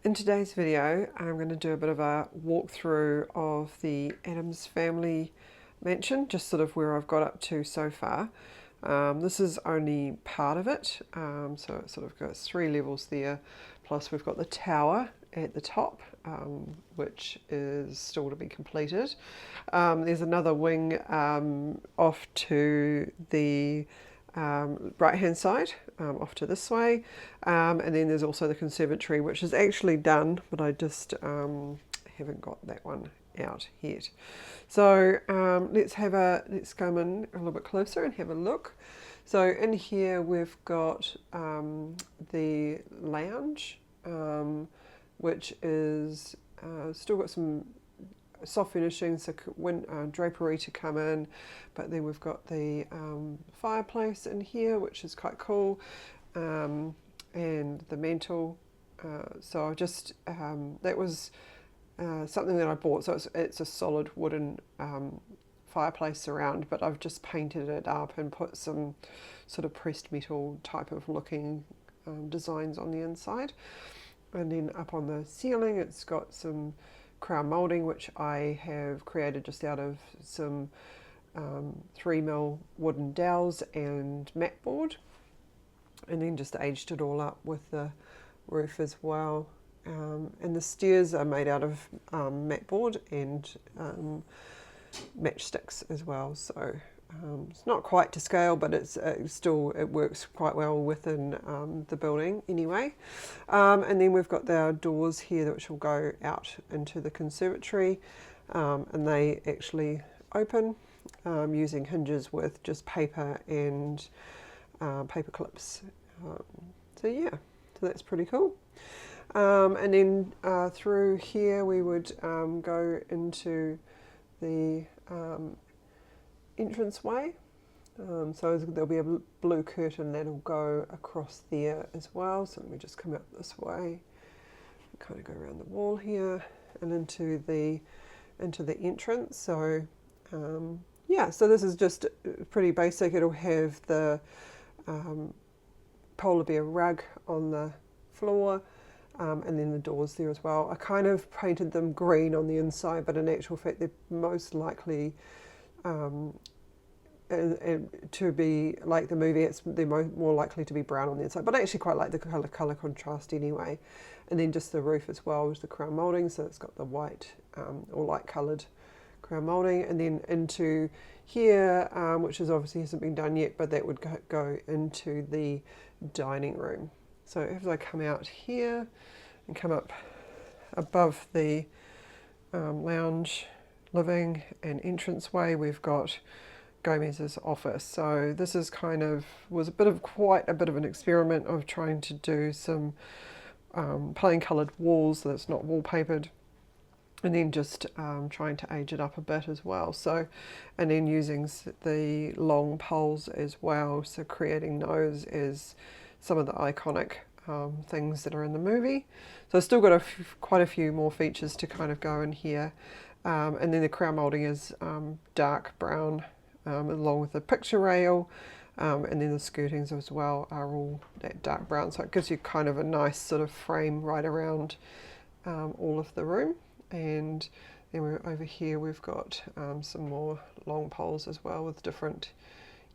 In today's video, I'm going to do a bit of a walkthrough of the Addams Family Mansion, just sort of where I've got up to so far. This is only part of it, so it sort of goes 3 levels there, plus we've got the tower at the top, which is still to be completed. There's another wing off to the right hand side, off to this way, and then there's also the conservatory, which is actually done, but I just haven't got that one out yet. So let's come in a little bit closer and have a look. So in here we've got the lounge, which is still got some soft finishings, so drapery to come in, but then we've got the fireplace in here, which is quite cool, and the mantle. So I just that was something that I bought. So it's a solid wooden fireplace around, but I've just painted it up and put some sort of pressed metal type of looking designs on the inside. And then up on the ceiling, it's got some crown moulding, which I have created just out of some 3mm wooden dowels and mat board, and then just aged it all up with the roof as well. And the stairs are made out of mat board and matchsticks as well, so it's not quite to scale, but it's still, it works quite well within the building anyway. And then we've got our doors here which will go out into the conservatory, and they actually open using hinges with just paper and paper clips. So yeah, so that's pretty cool. And then through here we would go into the entranceway. So there'll be a blue curtain that'll go across there as well. So let me just come up this way, kind of go around the wall here and into the entrance. So yeah, so this is just pretty basic. It'll have the polar bear rug on the floor, and then the doors there as well. I kind of painted them green on the inside, but in actual fact they're most likely to be like the movie. They're more likely to be brown on the inside, but I actually quite like the colour contrast anyway. And then just the roof as well is the crown moulding, so it's got the white or light coloured crown moulding. And then into here, which is obviously hasn't been done yet, but that would go into the dining room. So as I come out here and come up above the lounge, living and entranceway, we've got Gomez's office. So this is was quite a bit of an experiment of trying to do some plain coloured walls that's not wallpapered, and then just trying to age it up a bit as well. So, and then using the long poles as well, so creating those as some of the iconic things that are in the movie. So I've still got quite a few more features to kind of go in here. And then the crown moulding is dark brown, along with the picture rail, and then the skirtings as well are all that dark brown, so it gives you kind of a nice sort of frame right around all of the room. And then over here we've got some more long poles as well with different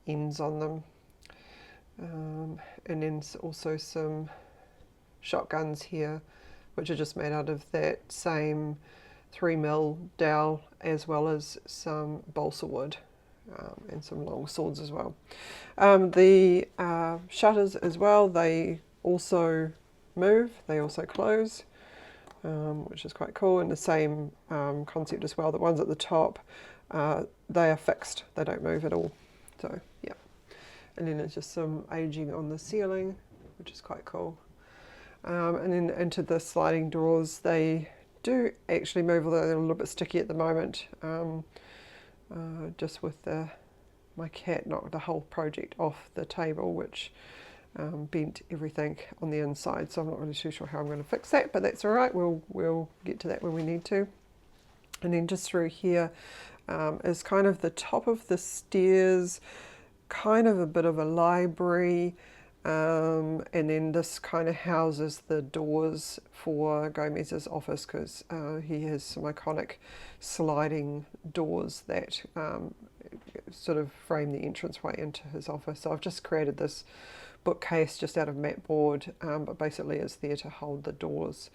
ends on them, and then also some shotguns here, which are just made out of that same 3mm dowel, as well as some balsa wood, and some long swords as well. The shutters as well, they also move, they also close, which is quite cool, and the same concept as well. The ones at the top, they are fixed, they don't move at all. So yeah, and then there's just some aging on the ceiling, which is quite cool. And then into the sliding doors, they do actually move, although they're a little bit sticky at the moment, just with my cat knocked the whole project off the table, which bent everything on the inside, so I'm not really too sure how I'm going to fix that, but that's all right. We'll get to that when we need to. And then just through here is kind of the top of the stairs, kind of a bit of a library, and then this kind of houses the doors for Gomez's office, because he has some iconic sliding doors that sort of frame the entranceway into his office. So I've just created this bookcase just out of mat board, but basically it's there to hold the doors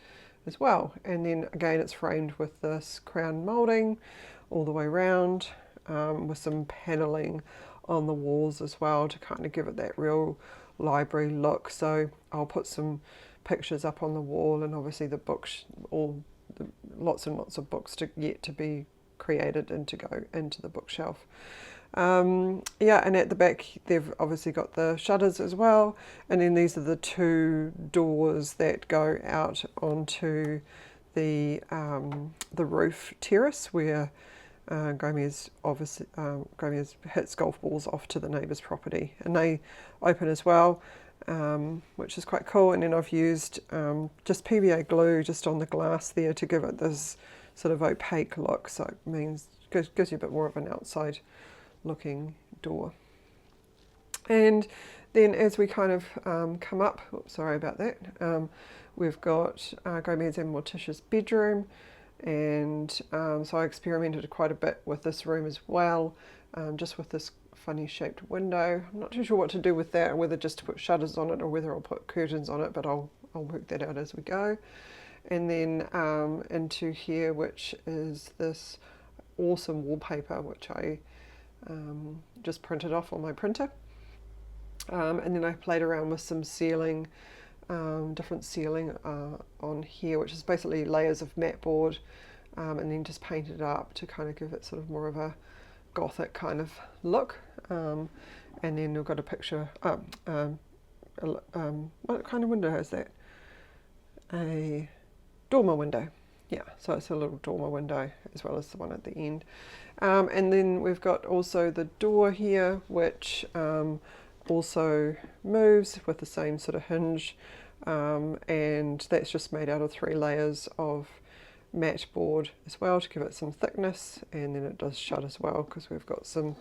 as well. And then again, it's framed with this crown moulding all the way around, with some paneling on the walls as well to kind of give it that real library look. So I'll put some pictures up on the wall, and obviously the books, lots and lots of books yet to be created and to go into the bookshelf. Yeah, and at the back they've obviously got the shutters as well, and then these are the two doors that go out onto the roof terrace where Gomez hits golf balls off to the neighbour's property, and they open as well, which is quite cool. And then I've used just PVA glue just on the glass there to give it this sort of opaque look, so it means gives you a bit more of an outside looking door. And then as we kind of come up, oops, sorry about that, we've got Gomez and Morticia's bedroom, and so I experimented quite a bit with this room as well, just with this funny shaped window. I'm not too sure what to do with that, whether just to put shutters on it or whether I'll put curtains on it, but I'll work that out as we go. And then into here, which is this awesome wallpaper, which I just printed off on my printer. And then I played around with some ceiling, different ceiling on here, which is basically layers of mat board, and then just painted it up to kind of give it sort of more of a gothic kind of look. And then we've got a picture, what kind of window is that? A dormer window. Yeah, so it's a little dormer window as well as the one at the end. And then we've got also the door here, which also moves with the same sort of hinge, and that's just made out of 3 layers of mat board as well to give it some thickness. And then it does shut as well because we've got some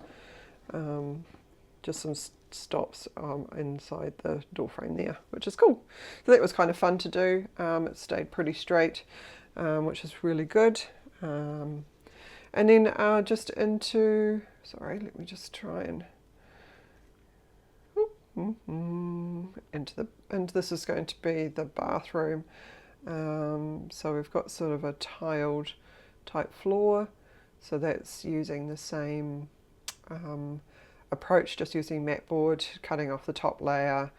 just some stops inside the door frame there, which is cool. So that was kind of fun to do. It stayed pretty straight, which is really good. And then just into, sorry, let me just try and into this is going to be the bathroom. So we've got sort of a tiled type floor, so that's using the same approach, just using mat board, cutting off the top layer,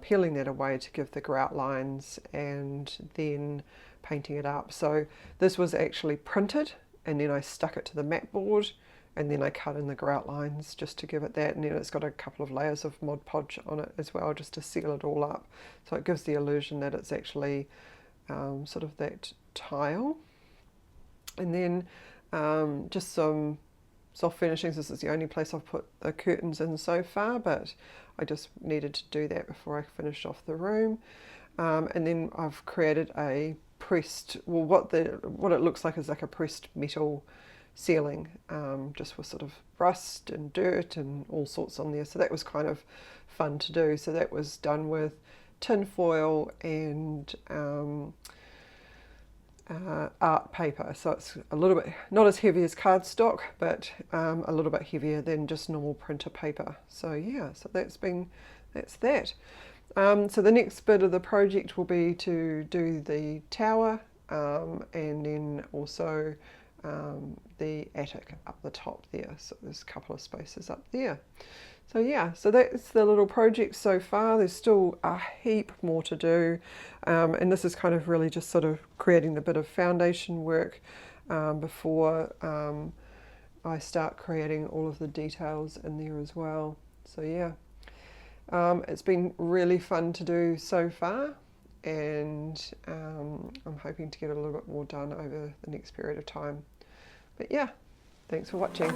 peeling that away to give the grout lines, and then painting it up. So this was actually printed, and then I stuck it to the mat board, and then I cut in the grout lines just to give it that, and then it's got a couple of layers of Mod Podge on it as well, just to seal it all up. So it gives the illusion that it's actually sort of that tile. And then just some soft finishings. This is the only place I've put the curtains in so far, but I just needed to do that before I finished off the room. And then I've created a pressed, well, what it looks like is like a pressed metal ceiling, just with sort of rust and dirt and all sorts on there. So that was kind of fun to do. So that was done with tin foil and art paper. So it's a little bit, not as heavy as cardstock, but a little bit heavier than just normal printer paper. So yeah, so that's that. So the next bit of the project will be to do the tower, and then also the attic up the top there. So there's a couple of spaces up there. So yeah, so that's the little project so far. There's still a heap more to do, and this is kind of really just sort of creating a bit of foundation work before I start creating all of the details in there as well. So yeah, it's been really fun to do so far, and I'm hoping to get a little bit more done over the next period of time. But yeah, thanks for watching.